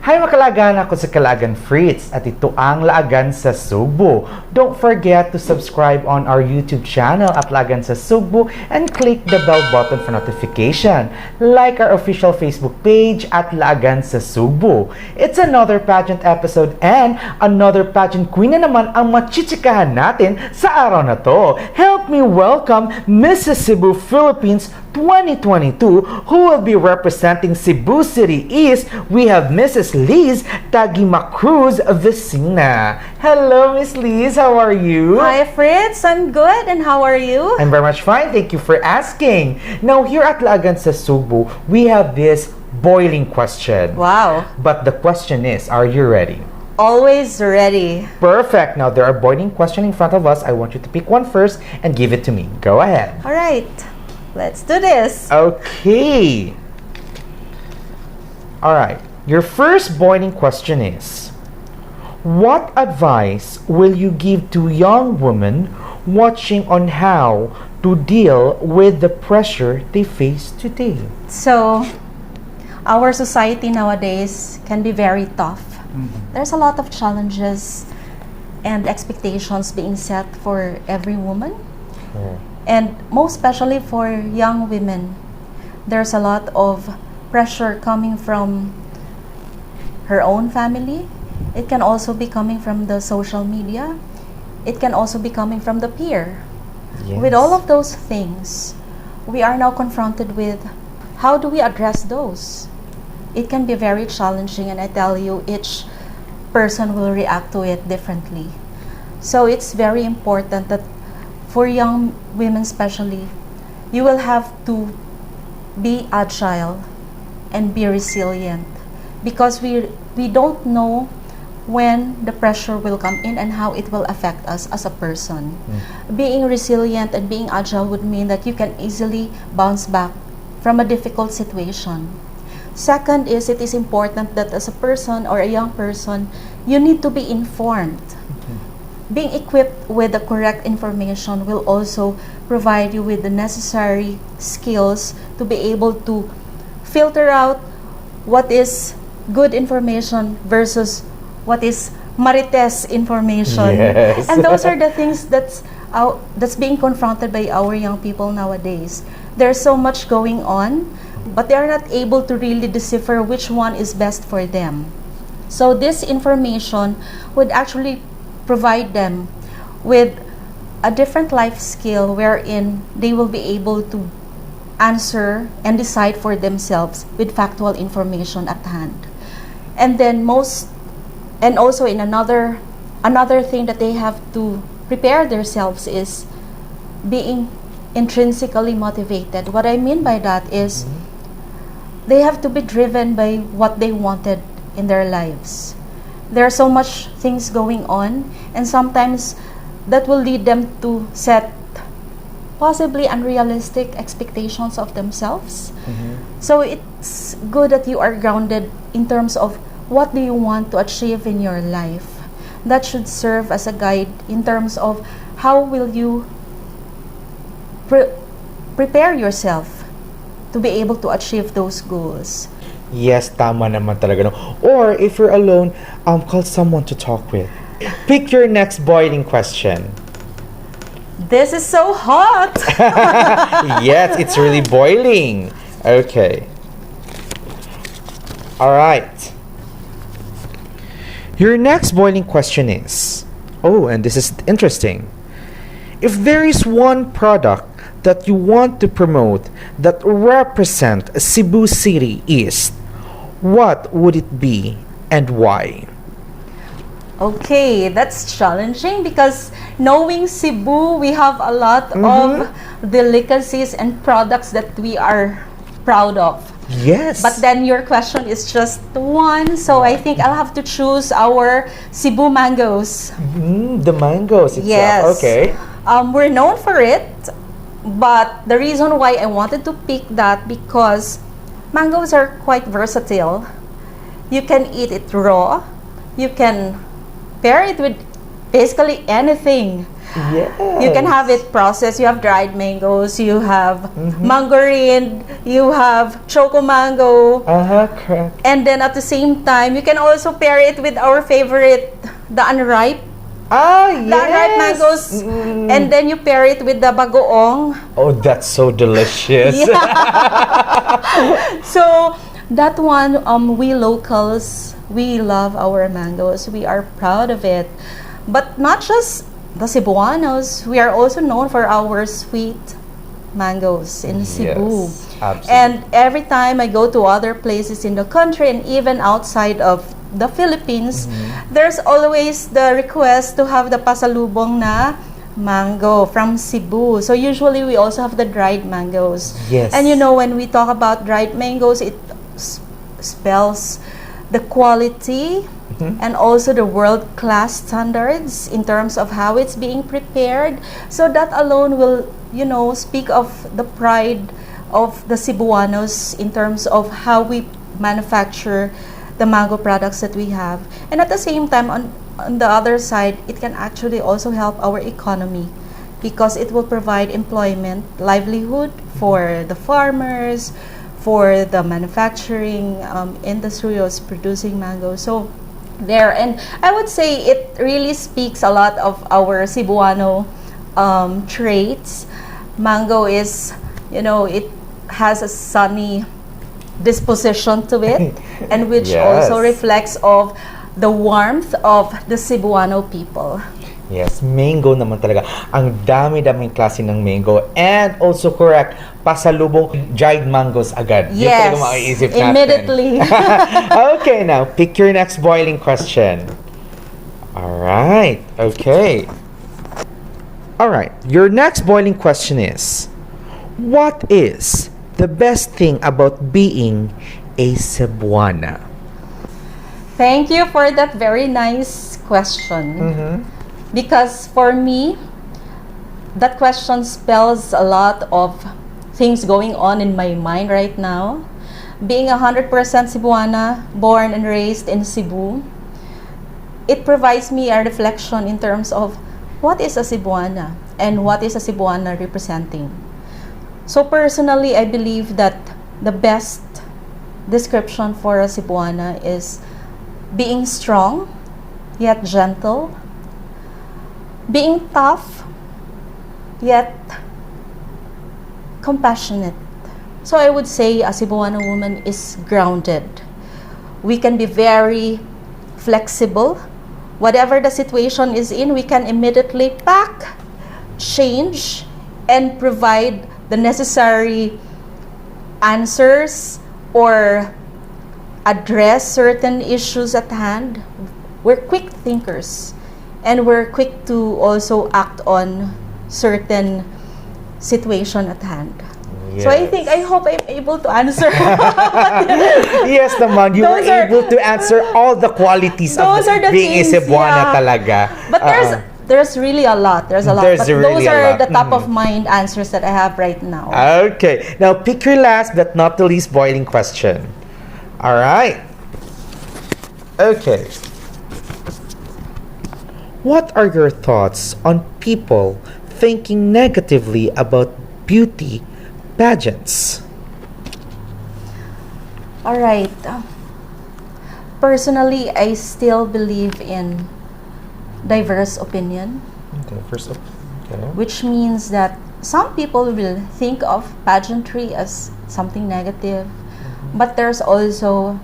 Hi makalagan, ako sa Kalagan Fritz at ito ang Laagan sa Cebu. Don't forget to subscribe on our YouTube channel at Laagan sa Cebu and click the bell button for notification. Like our official Facebook page at Laagan sa Cebu. It's another pageant episode and another pageant queen na naman ang machichikahan natin sa araw na to. Help me welcome Mrs. Cebu Philippines 2022 who will be representing Cebu City East. We have Mrs. Liz Tagimacruz-Vcina. Hello, Miss Liz. How are you? Hi, Fritz. I'm good. And how are you? I'm very much fine. Thank you for asking. Now, here at Laagan sa Cebu, we have this boiling question. Wow. But the question is, are you ready? Always ready. Perfect. Now, there are boiling questions in front of us. I want you to pick one first and give it to me. Go ahead. All right. Let's do this. Okay. All right. Your first boiling question is, what advice will you give to young women watching on how to deal with the pressure they face today? So, our society nowadays can be very tough. There's a lot of challenges and expectations being set for every woman. And most especially for young women, there's a lot of pressure coming from her own family. It can also be coming from the social media. It can also be coming from the peer. Yes. With all of those things, we are now confronted with how do we address those? It can be very challenging, and I tell you, each person will react to it differently. So it's very important that for young women especially, you will have to be agile and be resilient because we don't know when the pressure will come in and how it will affect us as a person. Being resilient and being agile would mean that you can easily bounce back from a difficult situation. Second is, it is important that as a person or a young person, you need to be informed. Being equipped with the correct information will also provide you with the necessary skills to be able to filter out what is good information versus what is marites information. Yes. And those are the things that's being confronted by our young people nowadays. There's so much going on, but they are not able to really decipher which one is best for them. So this information would actually provide them with a different life skill wherein they will be able to answer and decide for themselves with factual information at hand. And then also in another thing that they have to prepare themselves is being intrinsically motivated. What I mean by that is they have to be driven by what they wanted in their lives. There are so much things going on, and sometimes that will lead them to set possibly unrealistic expectations of themselves. So it's good that you are grounded in terms of what do you want to achieve in your life. That should serve as a guide in terms of how will you prepare yourself to be able to achieve those goals. Yes, tama naman talaga. No? Or if you're alone, call someone to talk with. Pick your next boiling question. This is so hot! Yes, it's really boiling. Okay. All right. Your next boiling question is, and this is interesting. If there is one product that you want to promote that represent Cebu City East, what would it be and why? Okay, that's challenging because knowing Cebu, we have a lot of delicacies and products that we are proud of. Yes. But then your question is just one, so I think I'll have to choose our Cebu mangoes. The mangoes itself. Yes. Okay. We're known for it, but the reason why I wanted to pick that because mangoes are quite versatile. You can eat it raw. You can pair it with basically anything. Yes. You can have it processed. You have dried mangoes, you have mangorin, you have choco mango. Correct. And then at the same time, you can also pair it with our favorite, the unripe. Yes. The unripe mangoes. And then you pair it with the bagoong. Oh, that's so delicious. So that one, we locals, we love our mangoes. We are proud of it. But not just the Cebuanos, we are also known for our sweet mangoes in Cebu. Yes, absolutely. And every time I go to other places in the country and even outside of the Philippines, there's always the request to have the pasalubong na mango from Cebu. So usually we also have the dried mangoes. Yes. And you know, when we talk about dried mangoes, it spells the quality and also the world-class standards in terms of how it's being prepared. So that alone will, you know, speak of the pride of the Cebuanos in terms of how we manufacture the mango products that we have. And at the same time, on the other side, it can actually also help our economy because it will provide employment, livelihood for the farmers, for the manufacturing industry of producing mango. So there, and I would say it really speaks a lot of our Cebuano traits. Mango is, you know, it has a sunny disposition to it, and which also reflects of the warmth of the Cebuano people. Yes, mango naman talaga. Ang dami-daming klase ng mango. And also correct, pasalubong dried mangoes agad. Yun Yes, talaga maiisip natin. immediately. Okay, now pick your next boiling question. Alright, okay. Alright, your next boiling question is, what is the best thing about being a Cebuana? Thank you for that very nice question. Because for me, that question spells a lot of things going on in my mind right now. Being 100% Cebuana, born and raised in Cebu, it provides me a reflection in terms of what is a Cebuana and what is a Cebuana representing. So personally, I believe that the best description for a Cebuana is being strong, yet gentle, being tough, yet compassionate. So I would say a Cebuana woman is grounded. We can be very flexible. Whatever the situation is in, we can immediately pack, change, and provide the necessary answers or address certain issues at hand. We're quick thinkers. And we're quick to also act on certain situation at hand. Yes. So I hope I'm able to answer. Yes naman, you were able to answer all the qualities of being things, a Cebuana talaga. But there's really a lot. There's a lot. There's But really those a are lot. the top of mind answers that I have right now. Okay, now pick your last but not the least boiling question. Alright. Okay. What are your thoughts on people thinking negatively about beauty pageants? All right. Personally, I still believe in diverse opinion, Okay, which means that some people will think of pageantry as something negative, but there's also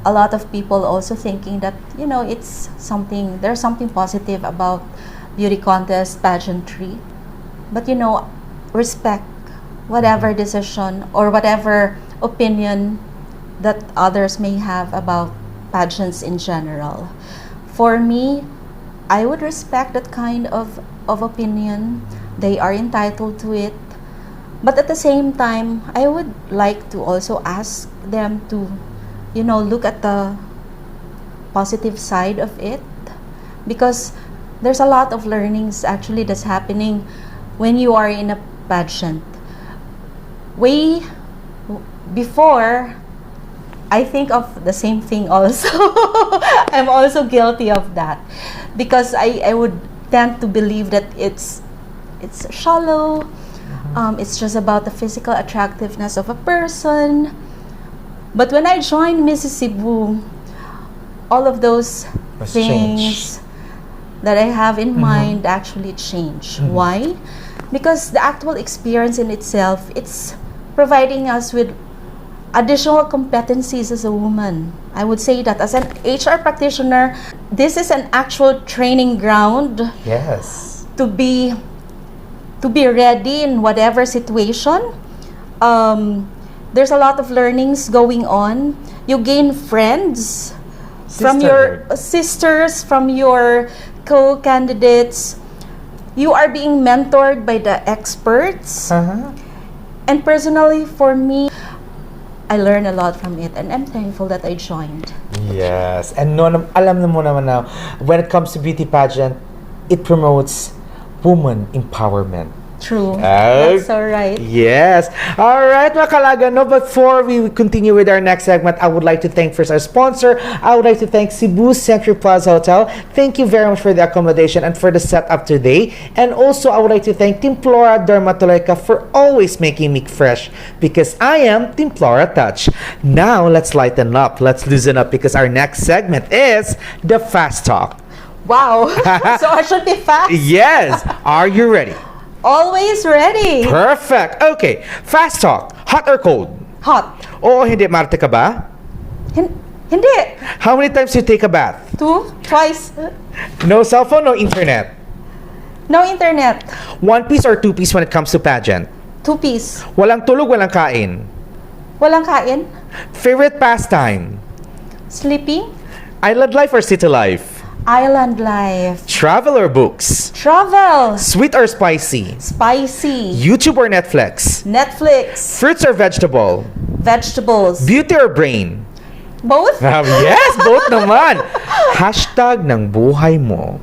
a lot of people also thinking that, you know, there's something positive about beauty contest pageantry. But, you know, respect whatever decision or whatever opinion that others may have about pageants in general. For me, I would respect that kind of opinion. They are entitled to it. But at the same time, I would like to also ask them to, you know, look at the positive side of it, because there's a lot of learnings actually that's happening when you are in a pageant. Before, I think of the same thing also. I'm also guilty of that because I would tend to believe that it's shallow. It's just about the physical attractiveness of a person. But when I joined Mrs. Cebu, all of those Must things that I have in mind actually change. Why? Because the actual experience in itself, it's providing us with additional competencies as a woman. I would say that as an HR practitioner, this is an actual training ground Yes. to be ready in whatever situation. There's a lot of learnings going on. You gain friends from your sisters, from your co-candidates. You are being mentored by the experts. And personally, for me, I learned a lot from it, and I'm thankful that I joined. Yes. And no, alam mo naman na when it comes to beauty pageant, it promotes woman empowerment. True. That's all right. Yes. All right, mga kalagan. No, before we continue with our next segment, I would like to thank first our sponsor. I would like to thank Cebu Century Plaza Hotel. Thank you very much for the accommodation and for the setup today. And also, I would like to thank Timplora Dermatologica for always making me fresh because I am Timplora Touch. Now, let's lighten up. Let's loosen up because our next segment is the Fast Talk. Wow. So I should be fast? Yes. Are you ready? Always ready. Perfect. Okay. Fast talk. Hot or cold? Hot. Oo, hindi. Marte ka ba? Hindi. How many times you take a bath? Twice. No cell phone, no internet. No internet. 1 piece or 2 piece when it comes to pageant? 2 piece. Walang tulog, walang kain. Walang kain. Favorite pastime? Sleeping. Island life or city life? Island life. Travel or books? Travel. Sweet or spicy? Spicy. YouTube or Netflix? Netflix. Fruits or vegetable? Vegetables. Beauty or brain? Both. Yes, both naman. Hashtag ng buhay mo.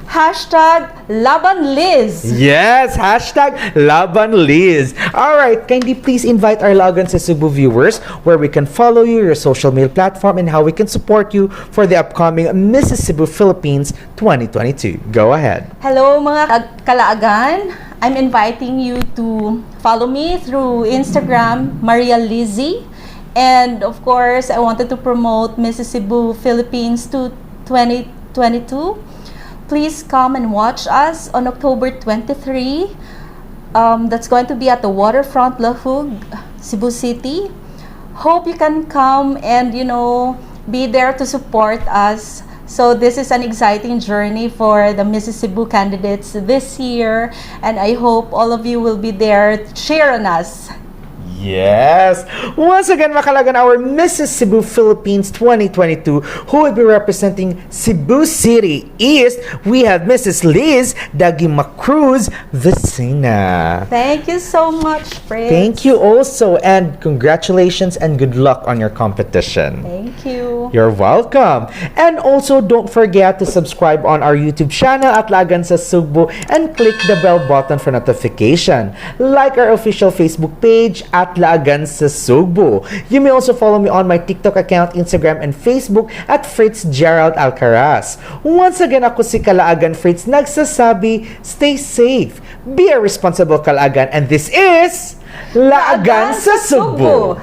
Hashtag Laban Liz. Yes, hashtag Laban Liz. Alright, kindly please invite our Lagan sa Cebu viewers where we can follow you, your social media platform, and how we can support you for the upcoming Mrs. Cebu Philippines 2022. Go ahead. Hello mga kalaagan. I'm inviting you to follow me through Instagram, Maria Lizzie. And of course, I wanted to promote Mrs. Cebu Philippines to 2022. Please come and watch us on October 23. That's going to be at the Waterfront Lahug, Cebu City. Hope you can come and, be there to support us. So this is an exciting journey for the Mrs. Cebu candidates this year. And I hope all of you will be there to cheer on us. Yes! Once again, makalagan our Mrs. Cebu Philippines 2022 who will be representing Cebu City East. We have Mrs. Liz Tagimacruz-Vcina. Thank you so much, Fritz. Thank you also, and congratulations and good luck on your competition. Thank you. You're welcome. And also, don't forget to subscribe on our YouTube channel at Lagan sa Cebu and click the bell button for notification. Like our official Facebook page at Lagan sa Cebu. You may also follow me on my TikTok account, Instagram, and Facebook at Fritz Gerald Alcaraz. Once again, ako si Kalaagan Fritz nagsasabi, stay safe, be a responsible Kalaagan, and this is Lagan sa Cebu.